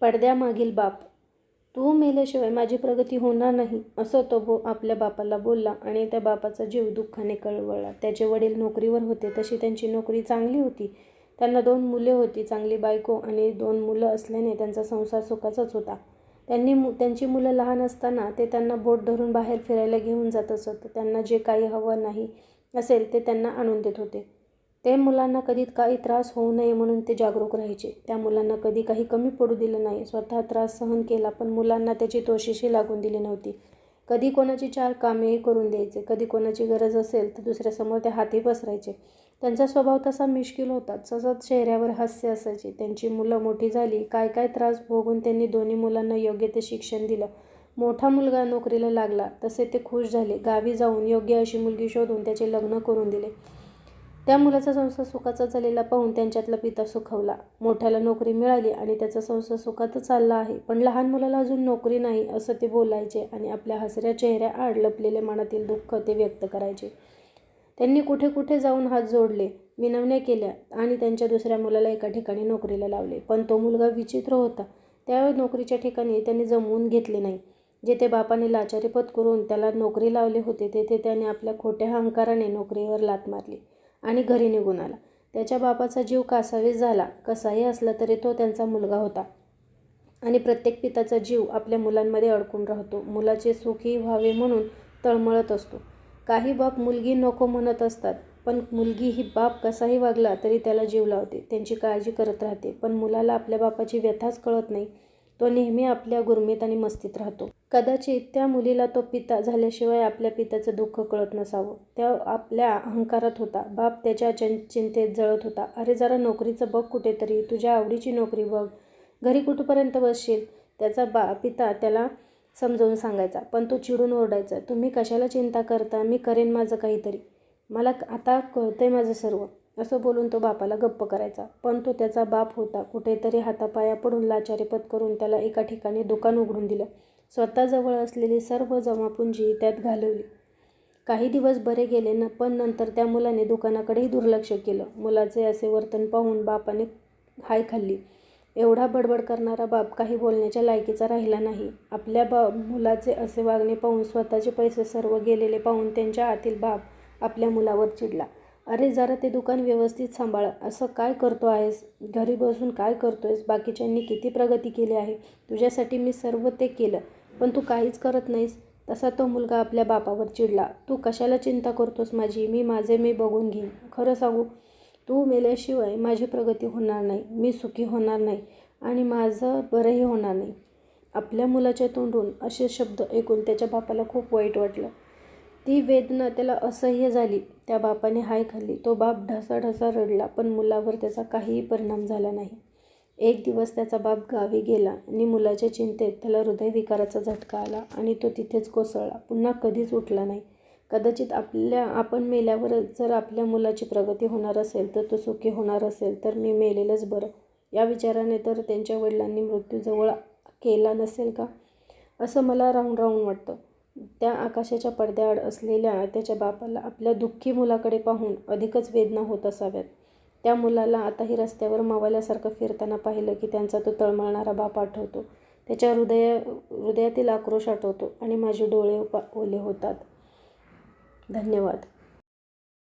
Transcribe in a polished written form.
पडद्यामागील बाप. तू मेल्याशिवाय माझी प्रगती होणार नाही, असं तो आपल्या बापाला बोलला आणि त्या बापाचा जीव दुःखाने कळवळला. त्याचे वडील नोकरीवर होते. तशी त्यांची नोकरी चांगली होती. त्यांना 2 मुले होती. चांगली बायको आणि 2 मुलं असल्याने त्यांचा संसार सुखाचाच होता. त्यांची मुलं लहान असताना ते त्यांना बोट धरून बाहेर फिरायला घेऊन जात असत. त्यांना जे काही हवं नाही असेल ते त्यांना आणून देत होते. ते मुलांना कधी काही त्रास होऊ नये म्हणून ते जागरूक राहायचे. त्या मुलांना कधी काही कमी पडू दिलं नाही. स्वतः त्रास सहन केला, पण मुलांना त्याची तोशिशी लागून दिली नव्हती. कधी कोणाची 4 कामेही करून द्यायचे. कधी कोणाची गरज असेल तर दुसऱ्यासमोर ते हाती पसरायचे. त्यांचा स्वभाव तसा मिश्किल होता. सतत चेहऱ्यावर हास्य असायचे. त्यांची मुलं मोठी झाली. काय काय त्रास भोगून त्यांनी दोन्ही मुलांना योग्य ते शिक्षण दिलं. मोठा मुलगा नोकरीला लागला तसे ते खुश झाले. गावी जाऊन योग्य अशी मुलगी शोधून त्याचे लग्न करून दिले. त्या मुलाचा संसार सुखाचा झालेला पाहून त्यांच्यातला पिता सुखावला. मोठ्याला नोकरी मिळाली आणि त्याचा संसार सुखातच चालला आहे. पण लहान मुलाला अजून नोकरी नाही असं ते बोलायचे आणि आपल्या हसऱ्या चेहऱ्याआड लपलेले मनातील दुःख ते व्यक्त करायचे. त्यांनी कुठे कुठे जाऊन हात जोडले, विनवण्या केल्या आणि त्यांच्या दुसऱ्या मुलाला एका ठिकाणी नोकरीला लावले. पण तो मुलगा विचित्र होता. त्या नोकरीच्या ठिकाणी त्यांनी जमवून घेतले नाही. जेथे बापाने लाचारी पत्करून त्याला नोकरी लावले होते तेथे त्याने आपल्या खोट्या अहंकाराने नोकरीवर लाथ मारली आणि घरी निघून आला. त्याच्या बापाचा जीव कासावीस झाला. कसाही असला तरी तो त्यांचा मुलगा होता आणि प्रत्येक पिताचा जीव आपल्या मुलांमध्ये अडकून राहतो. मुलाचे सुखी व्हावे म्हणून तळमळत असतो. काही बाप मुलगी नको म्हणत असतात, पण मुलगी ही बाप कसाही वागला तरी त्याला जीव लावते, त्यांची काळजी करत राहते. पण मुलाला आपल्या बापाची व्यथाच कळत नाही. तो नेहमी आपल्या गुरमीत आणि मस्तीत राहतो. कदाचित त्या मुलीला तो पिता झाल्याशिवाय आपल्या पित्याचं दुःख कळत नसावं. त्या आपल्या अहंकारात होता. बाप त्याच्या चिंतेत जळत होता. अरे जरा नोकरीचं बघ कुठेतरी, तुझ्या आवडीची नोकरी बघ, घरी कुठपर्यंत बसशील. त्याचा पिता त्याला समजावून सांगायचा, पण तो चिडून ओरडायचा, तुम्ही कशाला चिंता करता, मी करेन माझं काहीतरी, मला आता कळतंय माझं सर्व, असं बोलून तो बापाला गप्प करायचा. पण तो त्याचा बाप होता. कुठेतरी हातापाया पडून लाचारी पत्करून त्याला एका ठिकाणी दुकान उघडून दिलं. स्वतःजवळ असलेली सर्व जमापुंजी त्यात घालवली. काही दिवस बरे गेले पण नंतर त्या मुलाने दुकानाकडेही दुर्लक्ष केलं. मुलाचे असे वर्तन पाहून बापाने हाय खाल्ली. एवढा बडबड करणारा बाप काही बोलण्याच्या लायकीचा राहिला नाही. आपल्या मुलाचे असे वागणे पाहून, स्वतःचे पैसे सर्व गेलेले पाहून त्यांच्या आतील बाप आपल्या मुलावर चिडला. अरे जरा ते दुकान व्यवस्थित सांभाळ, असं काय करतो आहेस, घरी बसून काय करतोयस, बाकीच्यांनी किती प्रगती केली आहे, तुझ्यासाठी मी सर्व ते केलं पण तू काहीच करत नाहीस. तसा तो मुलगा आपल्या बापावर चिडला. तू कशाला चिंता करतोस माझी, माझे मी बघून घेईन. खरं सांगू, तू मेल्याशिवाय माझी प्रगती होणार नाही, मी सुखी होणार नाही आणि माझं बरंही होणार नाही. आपल्या मुलाच्या तोंडून असे शब्द ऐकून त्याच्या बापाला खूप वाईट वाटलं. ती वेदना त्याला असह्य झाली. त्या बापाने हाय खाल्ली. तो बाप ढसाढसा रडला, पण मुलावर त्याचा काहीही परिणाम झाला नाही. एक दिवस त्याचा बाप गावी गेला आणि मुलाच्या चिंतेत त्याला हृदयविकाराचा झटका आला आणि तो तिथेच कोसळला. पुन्हा कधीच उठला नाही. कदाचित आपण मेल्यावर जर आपल्या मुलाची प्रगती होणार असेल तर तो सुखी होणार असेल तर मी मेलेलंच बरं, या विचाराने तर त्यांच्या वडिलांनी मृत्यू जवळ केला नसेल का, असं मला राहून राहून वाटतं. त्या आकाशाच्या पडद्याआड असलेल्या त्याच्या बापाला आपल्या दुःखी मुलाकडे पाहून अधिकच वेदना होत असाव्यात. त्या मुलाला आताही रस्त्यावर मावल्यासारखं फिरताना पाहिलं की त्यांचा तो तळमळणारा बाप आठवतो. त्याच्या हृदयातील आक्रोश आठवतो आणि माझे डोळे ओले होतात. धन्यवाद.